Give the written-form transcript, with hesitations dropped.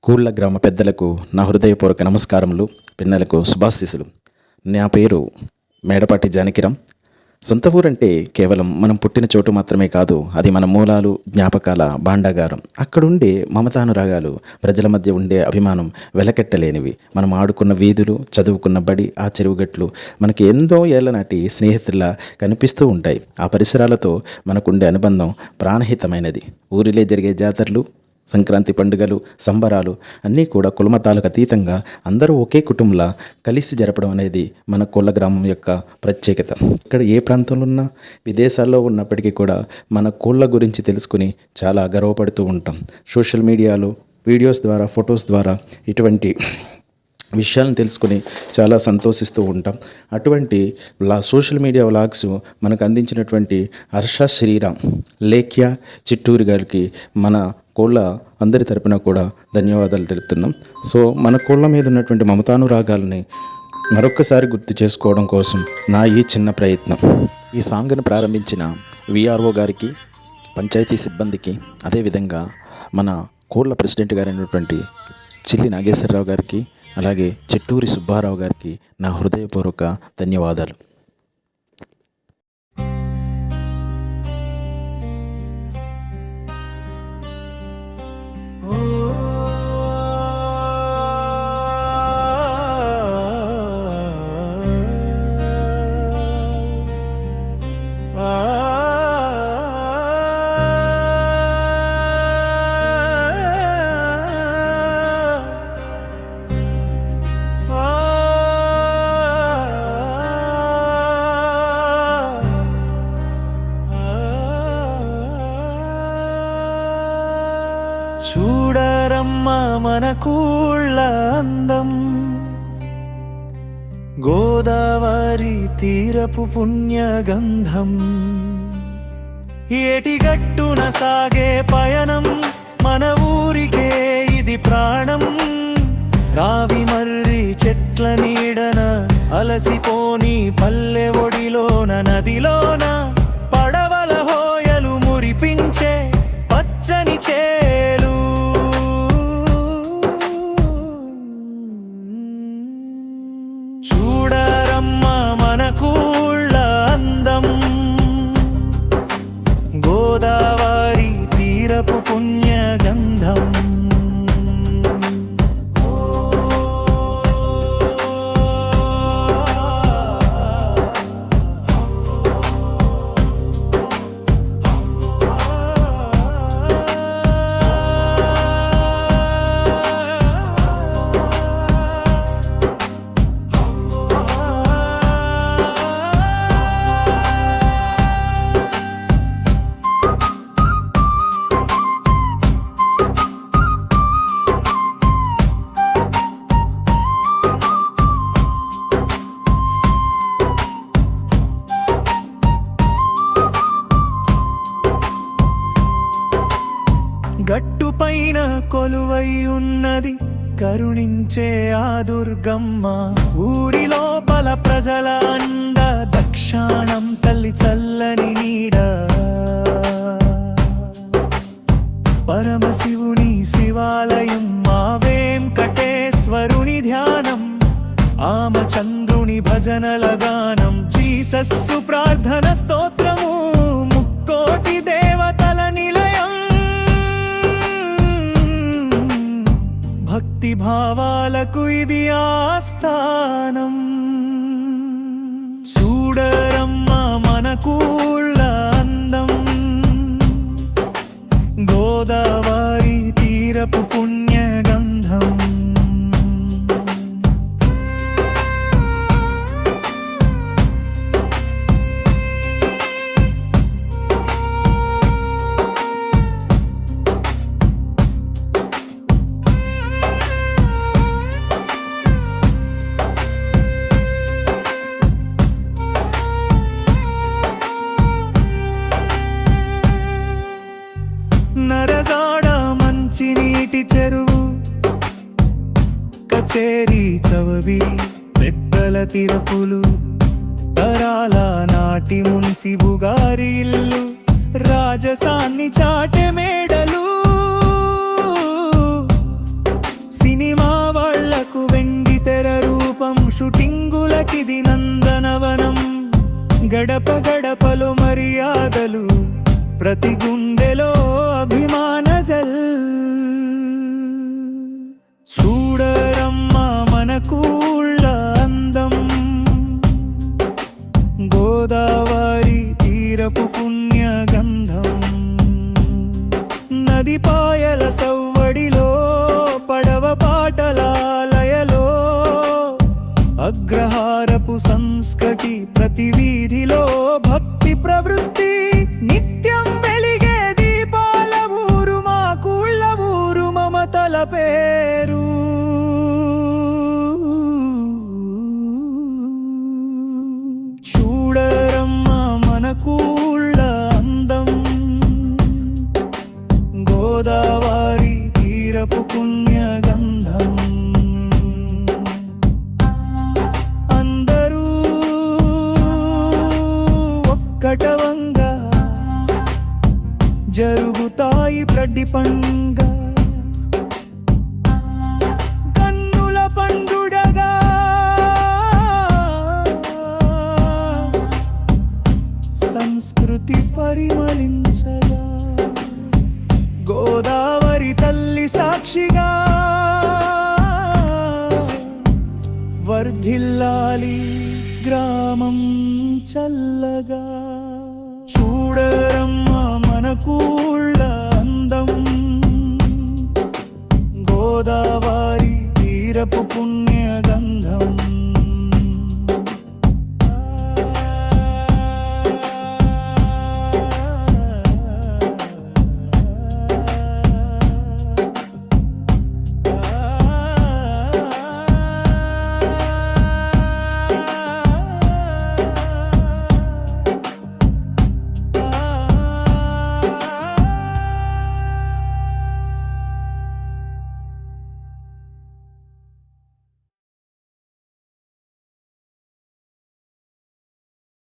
కూళ్ళ గ్రామ పెద్దలకు నా హృదయపూర్వక నమస్కారములు, పిన్నలకు శుభాశీస్సులు. నా పేరు మేడపాటి జానకిరామ్. సొంత ఊరంటే కేవలం మనం పుట్టిన చోటు మాత్రమే కాదు, అది మన మూలాలు, జ్ఞాపకాల భాండాగారం. అక్కడుండే మమతానురాగాలు, ప్రజల మధ్య ఉండే అభిమానం వెలకెట్టలేనివి. మనం ఆడుకున్న వీధులు, చదువుకున్న బడి, ఆ చెరువుగట్లు మనకి ఎంతో ఏళ్ల నాటి స్నేహితుల్లా కనిపిస్తూ ఉంటాయి. ఆ పరిసరాలతో మనకుండే అనుబంధం ప్రాణహితమైనది. ఊరిలో జరిగే జాతరలు, సంక్రాంతి పండుగలు, సంబరాలు అన్నీ కూడా కులమతాలకు అతీతంగా అందరూ ఒకే కుటుంబంలా కలిసి జరపడం అనేది మన కోళ్ళ గ్రామం యొక్క ప్రత్యేకత. ఇక్కడ ఏ ప్రాంతంలో ఉన్నా, విదేశాల్లో ఉన్నప్పటికీ కూడా మన కోళ్ళ గురించి తెలుసుకుని చాలా గర్వపడుతూ ఉంటాం. సోషల్ మీడియాలో వీడియోస్ ద్వారా, ఫొటోస్ ద్వారా ఇటువంటి విషయాలను తెలుసుకుని చాలా సంతోషిస్తూ ఉంటాం. అటువంటి సోషల్ మీడియా వ్లాగ్స్ మనకు అందించినటువంటి హర్ష శ్రీరామ్, లేఖ్య చిట్టూరి గారికి మన కోళ్ళ అందరి తరపున కూడా ధన్యవాదాలు తెలుపుతున్నాం. సో మన కోళ్ళ మీద ఉన్నటువంటి మమతానురాగాల్ని మరొక్కసారి గుర్తు చేసుకోవడం కోసం నా ఈ చిన్న ప్రయత్నం. ఈ సాంగ్ను ప్రారంభించిన విఆర్ఓ గారికి, పంచాయతీ సిబ్బందికి, అదేవిధంగా మన కోళ్ళ ప్రెసిడెంట్ గారైనటువంటి చిల్లి నాగేశ్వరరావు గారికి, అలాగే చిట్టూరి సుబ్బారావు గారికి నా హృదయపూర్వక ధన్యవాదాలు. చూడరమ్మా మన కూళ్ళ అందం, గోదావరి తీరపు పుణ్యగంధం. ఏటిగట్టున సాగే పయనం, మన ఊరికే ఇది ప్రాణం. రావి మర్రి చెట్ల నీడన అలసిపోని పల్లె ఒడిలోన, నదిలోన పడవల హోయలు మురిపించే పచ్చని చేలు. చూడరమ్మా మన కూళ్ళ అందం, గోదావరి తీరపు పుణ్యగంధం. గట్టుపైన కొలువై ఉన్నది కరుణించే ఆ దుర్గమ్మ. ఊరి లోపల ప్రజల అండ, దక్షాణం తల్లి చల్లని నీడ. పరమశివుని శివాలయం, మా వెంకటేశ్వరుని ధ్యానం. ఆమచంద్రుని భజనల గానం, జీసస్సు ప్రార్థన స్తోత్రము. ముక్కోటి దేవతల నిలయం, భక్తి భావాలకు ఇది ఆస్థానం. చూడరమ్మా మన కూళ్ళ అందం, గోదావరి తీరపు పుణ్యగంధం. నరజాడ మంచినీటి చెరువు, కచేరీ చవవి పెద్దల తిరపులు. తరాల నాటి మున్సిబు గారి ఇల్లు, రాజసాన్ని చాటె మేడలు. షూటింగులకిది నందనవనం. గడప గడపలు మర్యాదలు, ప్రతి గుండెలో అభిమాన జల్. చూడరమ్మా మనకు ఊళ్ళ అందం, గోదావరి తీరపు పుణ్యగంధం. నది పాయల సవ్వడిలో, పడవ పాటలాలయలో, అగ్రహారపు సంస్కృతి ప్రతి వీధిలో. భక్తి ప్రవృత్తి నిత్యం వెలిగే దీపాల ఊరు మా కూళ్ళ ఊరు, మమతల పేరు. చూడరమ్మా మన కూళ్ళ అందం, గోదావరి తీరపు పుణ్యగంధం. అందరూ ఒక్కటవంగా జరుగుతాయి ప్రతి పండుగ, కన్నుల పండుడగా సంస్కృతి పరిమళించగా. గోదావరి తల్లి సాక్షిగా వర్ధిల్లాలి గ్రామం చల్లగా. చూడరమ్మా మన కూళ్ళ అందం, గోదావరి తీరపు పుణ్యగంధం.